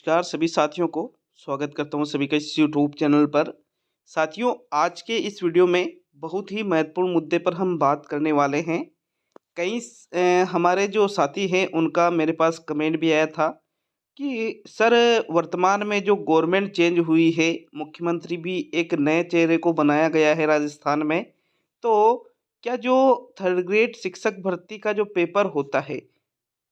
नमस्कार सभी साथियों को। स्वागत करता हूँ सभी का इस यूट्यूब चैनल पर। साथियों, आज के इस वीडियो में बहुत ही महत्वपूर्ण मुद्दे पर हम बात करने वाले हैं। हमारे जो साथी हैं उनका मेरे पास कमेंट भी आया था कि सर, वर्तमान में जो गवर्नमेंट चेंज हुई है, मुख्यमंत्री भी एक नए चेहरे को बनाया गया है राजस्थान में। तो क्या जो थर्ड ग्रेड शिक्षक भर्ती का जो पेपर होता है,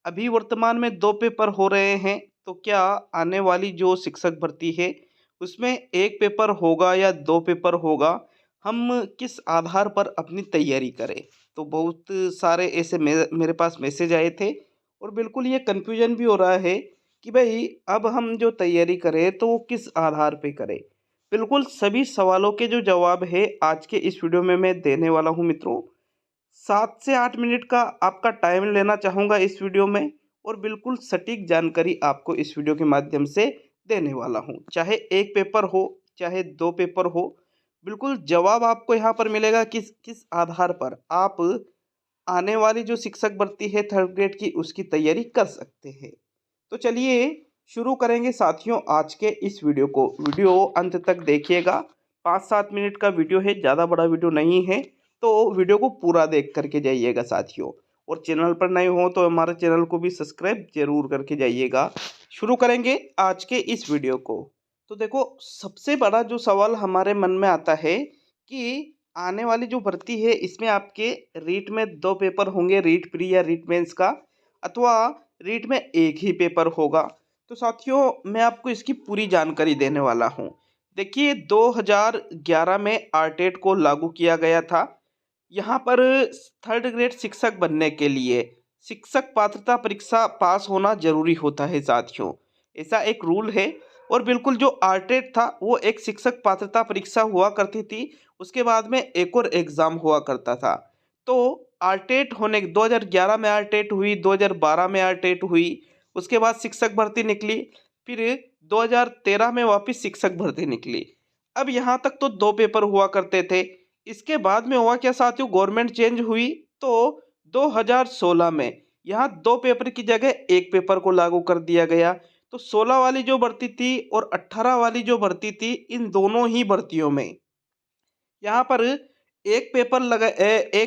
अभी वर्तमान में 2 पेपर हो रहे हैं, तो क्या आने वाली जो शिक्षक भर्ती है, उसमें 1 पेपर होगा या 2 पेपर होगा? हम किस आधार पर अपनी तैयारी करें? तो बहुत सारे ऐसे मेरे पास मैसेज आए थे और बिल्कुल ये कन्फ्यूजन भी हो रहा है कि भई अब हम जो तैयारी करें तो वो किस आधार पे करें? बिल्कुल सभी सवालों के जो जवाब है आज के इस वीडियो में मैं देने वाला हूँ मित्रों। 7 से 8 मिनट का आपका टाइम लेना चाहूँगा इस वीडियो में और बिल्कुल सटीक जानकारी आपको इस वीडियो के माध्यम से देने वाला हूँ। चाहे 1 पेपर हो, चाहे 2 पेपर हो, बिल्कुल जवाब आपको यहाँ पर मिलेगा किस किस आधार पर आप आने वाली जो शिक्षक भर्ती है थर्ड ग्रेड की, उसकी तैयारी कर सकते हैं। तो चलिए शुरू करेंगे साथियों आज के इस वीडियो को। वीडियो अंत तक देखिएगा। 5-7 मिनट का वीडियो है, ज़्यादा बड़ा वीडियो नहीं है, तो वीडियो को पूरा देख करके जाइएगा साथियों। और चैनल पर नए हो तो हमारे चैनल को भी सब्सक्राइब जरूर करके जाइएगा। शुरू करेंगे आज के इस वीडियो को। तो देखो, सबसे बड़ा जो सवाल हमारे मन में आता है कि आने वाली जो भर्ती है इसमें आपके रीट में 2 पेपर होंगे, रीट प्री या रीट मेंस का, अथवा रीट में 1 ही पेपर होगा। तो साथियों, मैं आपको इसकी पूरी जानकारी देने वाला हूँ। देखिए, 2011 में आरटेट को लागू किया गया था। यहाँ पर थर्ड ग्रेड शिक्षक बनने के लिए शिक्षक पात्रता परीक्षा पास होना जरूरी होता है साथियों। ऐसा एक रूल है। और बिल्कुल जो आरटेट था वो एक शिक्षक पात्रता परीक्षा हुआ करती थी, उसके बाद में एक और एग्ज़ाम हुआ करता था। तो आरटेट होने 2011 में आरटेट हुई, 2012 में आरटेट हुई, उसके बाद शिक्षक भर्ती निकली, फिर 2013 में वापस शिक्षक भर्ती निकली। अब यहाँ तक तो 2 पेपर हुआ करते थे। इसके बाद में हुआ क्या साथियों, गवर्नमेंट चेंज हुई तो 2016 में यहाँ 2 पेपर की जगह 1 पेपर को लागू कर दिया गया। तो 16 वाली जो भर्ती थी और 18 वाली जो भर्ती थी, इन दोनों ही भर्तियों में यहाँ पर एक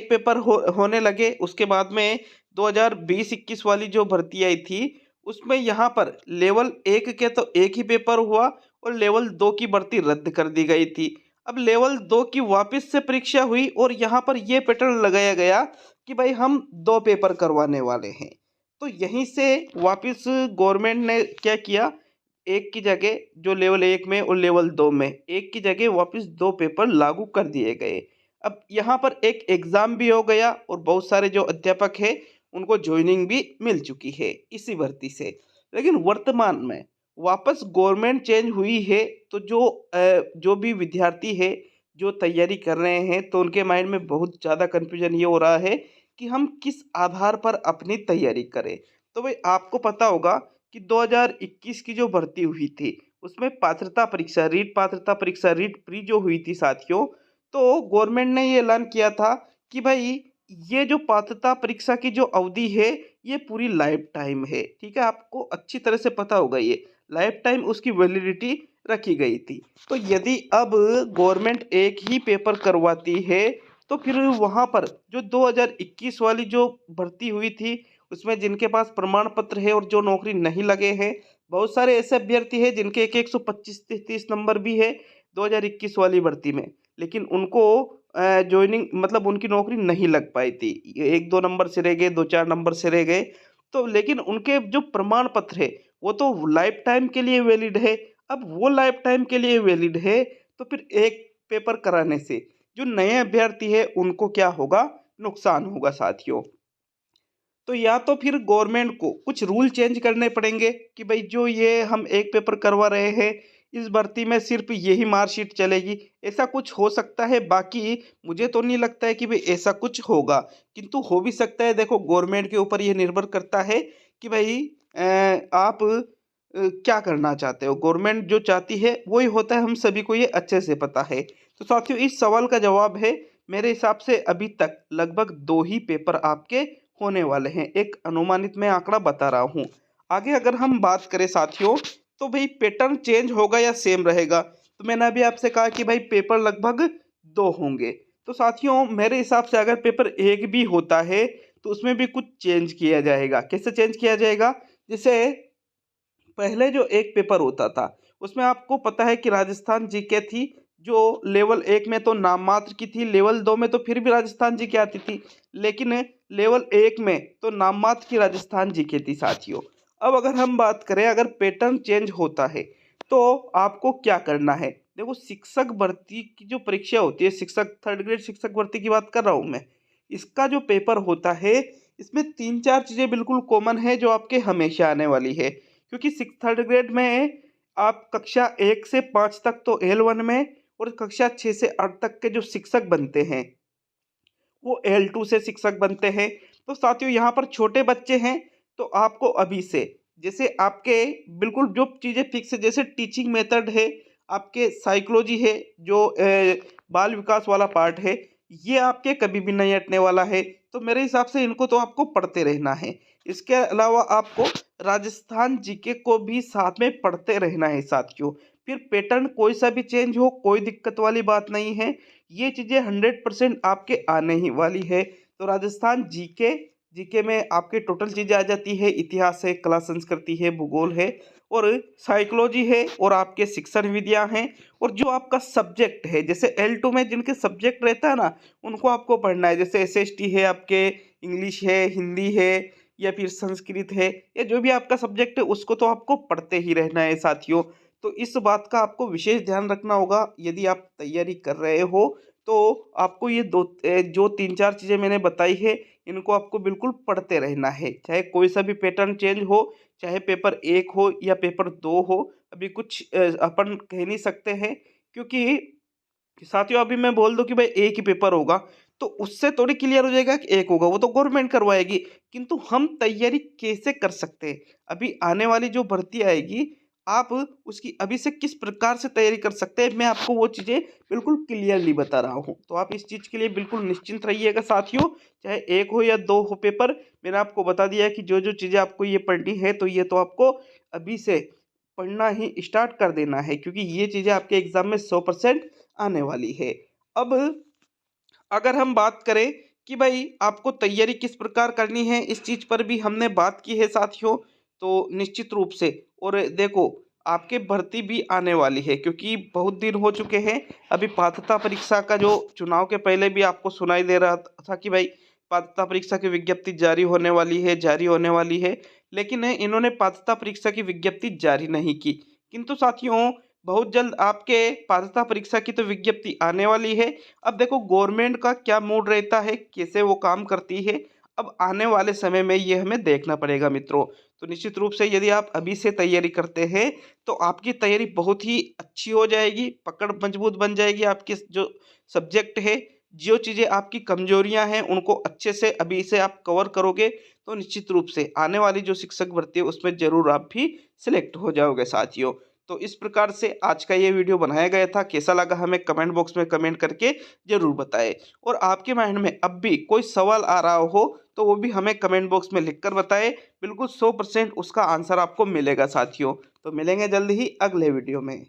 पेपर होने लगे। उसके बाद में 2020-21 वाली जो भर्ती आई थी, उसमें यहाँ पर लेवल 1 के तो 1 ही पेपर हुआ और लेवल 2 की भर्ती रद्द कर दी गई थी। अब लेवल 2 की वापस से परीक्षा हुई और यहाँ पर ये पैटर्न लगाया गया कि भाई हम 2 पेपर करवाने वाले हैं। तो यहीं से वापस गवर्नमेंट ने क्या किया, एक की जगह जो लेवल 1 में और लेवल 2 में एक की जगह वापस 2 पेपर लागू कर दिए गए। अब यहाँ पर एक एग्ज़ाम भी हो गया और बहुत सारे जो अध्यापक हैं उनको ज्वाइनिंग भी मिल चुकी है इसी भर्ती से। लेकिन वर्तमान में वापस गवर्नमेंट चेंज हुई है, तो जो भी विद्यार्थी है जो तैयारी कर रहे हैं, तो उनके माइंड में बहुत ज़्यादा कन्फ्यूजन ये हो रहा है कि हम किस आधार पर अपनी तैयारी करें। तो भाई आपको पता होगा कि 2021 की जो भर्ती हुई थी, उसमें पात्रता परीक्षा, रीट पात्रता परीक्षा, रीट प्री जो हुई थी साथियों, तो गवर्नमेंट ने ये ऐलान किया था कि भाई ये जो पात्रता परीक्षा की जो अवधि है, ये पूरी लाइफ टाइम है। ठीक है, आपको अच्छी तरह से पता होगा, ये लाइफ टाइम उसकी वैलिडिटी रखी गई थी। तो यदि अब गवर्नमेंट एक ही पेपर करवाती है, तो फिर वहाँ पर जो 2021 वाली जो भर्ती हुई थी, उसमें जिनके पास प्रमाण पत्र है और जो नौकरी नहीं लगे हैं, बहुत सारे ऐसे अभ्यर्थी हैं जिनके 125-30 नंबर भी है 2021 वाली भर्ती में, लेकिन उनको जॉइनिंग मतलब उनकी नौकरी नहीं लग पाई थी। 1-2 नंबर से रह गए, 2-4 नंबर से रह गए। तो लेकिन उनके जो प्रमाण पत्र है वो तो लाइफ टाइम के लिए वैलिड है। अब वो लाइफ टाइम के लिए वैलिड है, तो फिर एक पेपर कराने से जो नए अभ्यर्थी है उनको क्या होगा, नुकसान होगा साथियों। तो या तो फिर गवर्नमेंट को कुछ रूल चेंज करने पड़ेंगे कि भाई जो ये हम एक पेपर करवा रहे हैं, इस भर्ती में सिर्फ यही मार्कशीट चलेगी, ऐसा कुछ हो सकता है। बाकी मुझे तो नहीं लगता है कि भाई ऐसा कुछ होगा, किंतु हो भी सकता है। देखो, गवर्नमेंट के ऊपर ये निर्भर करता है कि भाई आप क्या करना चाहते हो। गवर्नमेंट जो चाहती है वही होता है, हम सभी को ये अच्छे से पता है। तो साथियों, इस सवाल का जवाब है मेरे हिसाब से अभी तक लगभग 2 ही पेपर आपके होने वाले हैं। एक अनुमानित मैं आंकड़ा बता रहा हूँ। आगे अगर हम बात करें साथियों तो भाई पैटर्न चेंज होगा या सेम रहेगा? तो मैंने अभी आपसे कहा कि भाई पेपर लगभग 2 होंगे। तो साथियों मेरे हिसाब से अगर पेपर 1 भी होता है तो उसमें भी कुछ चेंज किया जाएगा। कैसे चेंज किया जाएगा? जैसे पहले जो एक पेपर होता था उसमें आपको पता है कि राजस्थान जीके थी, जो लेवल 1 में तो नाम मात्र की थी, लेवल 2 में तो फिर भी राजस्थान जीके आती थी, लेकिन लेवल 1 में तो नाम मात्र की राजस्थान जीके थी साथियों। अब अगर हम बात करें, अगर पैटर्न चेंज होता है तो आपको क्या करना है? देखो, शिक्षक भर्ती की जो परीक्षा होती है, शिक्षक थर्ड ग्रेड शिक्षक भर्ती की बात कर रहा हूँ मैं, इसका जो पेपर होता है इसमें 3-4 चीज़ें बिल्कुल कॉमन है जो आपके हमेशा आने वाली है। क्योंकि सिक्स थर्ड ग्रेड में आप कक्षा 1 से 5 तक तो L1 में, और कक्षा 6 से 8 तक के जो शिक्षक बनते हैं वो L2 से शिक्षक बनते हैं। तो साथियों यहाँ पर छोटे बच्चे हैं तो आपको अभी से, जैसे आपके बिल्कुल जो चीज़ें फिक्स है, जैसे टीचिंग मेथड है, आपके साइकोलॉजी है, जो बाल विकास वाला पार्ट है, ये आपके कभी भी नहीं हटने वाला है। तो मेरे हिसाब से इनको तो आपको पढ़ते रहना है। इसके अलावा आपको राजस्थान जीके को भी साथ में पढ़ते रहना है साथियों। फिर पैटर्न कोई सा भी चेंज हो, कोई दिक्कत वाली बात नहीं है। ये चीज़ें 100% आपके आने ही वाली है। तो राजस्थान जीके, जीके में आपके टोटल चीज़ें आ जाती है, इतिहास है, कला संस्कृति है, भूगोल है, और साइकोलॉजी है, और आपके शिक्षण विधियाँ हैं, और जो आपका सब्जेक्ट है, जैसे L2 में जिनके सब्जेक्ट रहता है ना, उनको आपको पढ़ना है। जैसे SST है, आपके इंग्लिश है, हिंदी है, या फिर संस्कृत है, या जो भी आपका सब्जेक्ट है उसको तो आपको पढ़ते ही रहना है साथियों। तो इस बात का आपको विशेष ध्यान रखना होगा यदि आप तैयारी कर रहे हो। तो आपको ये जो 3-4 चीज़ें मैंने बताई है, इनको आपको बिल्कुल पढ़ते रहना है, चाहे कोई सा भी पैटर्न चेंज हो, चाहे पेपर 1 हो या पेपर 2 हो। अभी कुछ अपन कह नहीं सकते हैं, क्योंकि साथियों अभी मैं बोल दूं कि भाई एक ही पेपर होगा तो उससे थोड़ी क्लियर हो जाएगा कि एक होगा, वो तो गवर्नमेंट करवाएगी। किंतु हम तैयारी कैसे कर सकते हैं? अभी आने वाली जो भर्ती आएगी, आप उसकी अभी से किस प्रकार से तैयारी कर सकते हैं, मैं आपको वो चीज़ें बिल्कुल क्लियरली बता रहा हूँ। तो आप इस चीज़ के लिए बिल्कुल निश्चिंत रहिएगा साथियों, चाहे एक हो या 2 हो पेपर। मैंने आपको बता दिया है कि जो जो चीज़ें आपको ये पढ़नी है, तो ये तो आपको अभी से पढ़ना ही स्टार्ट कर देना है, क्योंकि ये चीज़ें आपके एग्जाम में 100% आने वाली है। अब अगर हम बात करें कि भाई आपको तैयारी किस प्रकार करनी है, इस चीज़ पर भी हमने बात की है साथियों। तो निश्चित रूप से, और देखो, आपके भर्ती भी आने वाली है, क्योंकि बहुत दिन हो चुके हैं। अभी पात्रता परीक्षा का जो चुनाव के पहले भी आपको सुनाई दे रहा था कि भाई पात्रता परीक्षा की विज्ञप्ति जारी होने वाली है, जारी होने वाली है, लेकिन इन्होंने पात्रता परीक्षा की विज्ञप्ति जारी नहीं की। किंतु साथियों बहुत जल्द आपके पात्रता परीक्षा की तो विज्ञप्ति आने वाली है। अब देखो गवर्नमेंट का क्या मूड रहता है, कैसे वो काम करती है, अब आने वाले समय में ये हमें देखना पड़ेगा मित्रों। तो निश्चित रूप से यदि आप अभी से तैयारी करते हैं तो आपकी तैयारी बहुत ही अच्छी हो जाएगी, पकड़ मजबूत बन जाएगी। आपके जो सब्जेक्ट है, जो चीज़ें आपकी कमजोरियां हैं, उनको अच्छे से अभी से आप कवर करोगे तो निश्चित रूप से आने वाली जो शिक्षक भर्ती है उसमें जरूर आप भी सिलेक्ट हो जाओगे साथियों। तो इस प्रकार से आज का ये वीडियो बनाया गया था। कैसा लगा हमें कमेंट बॉक्स में कमेंट करके ज़रूर बताएं, और आपके माइंड में अब भी कोई सवाल आ रहा हो तो वो भी हमें कमेंट बॉक्स में लिख कर बताएं। बिल्कुल 100% उसका आंसर आपको मिलेगा साथियों। तो मिलेंगे जल्द ही अगले वीडियो में।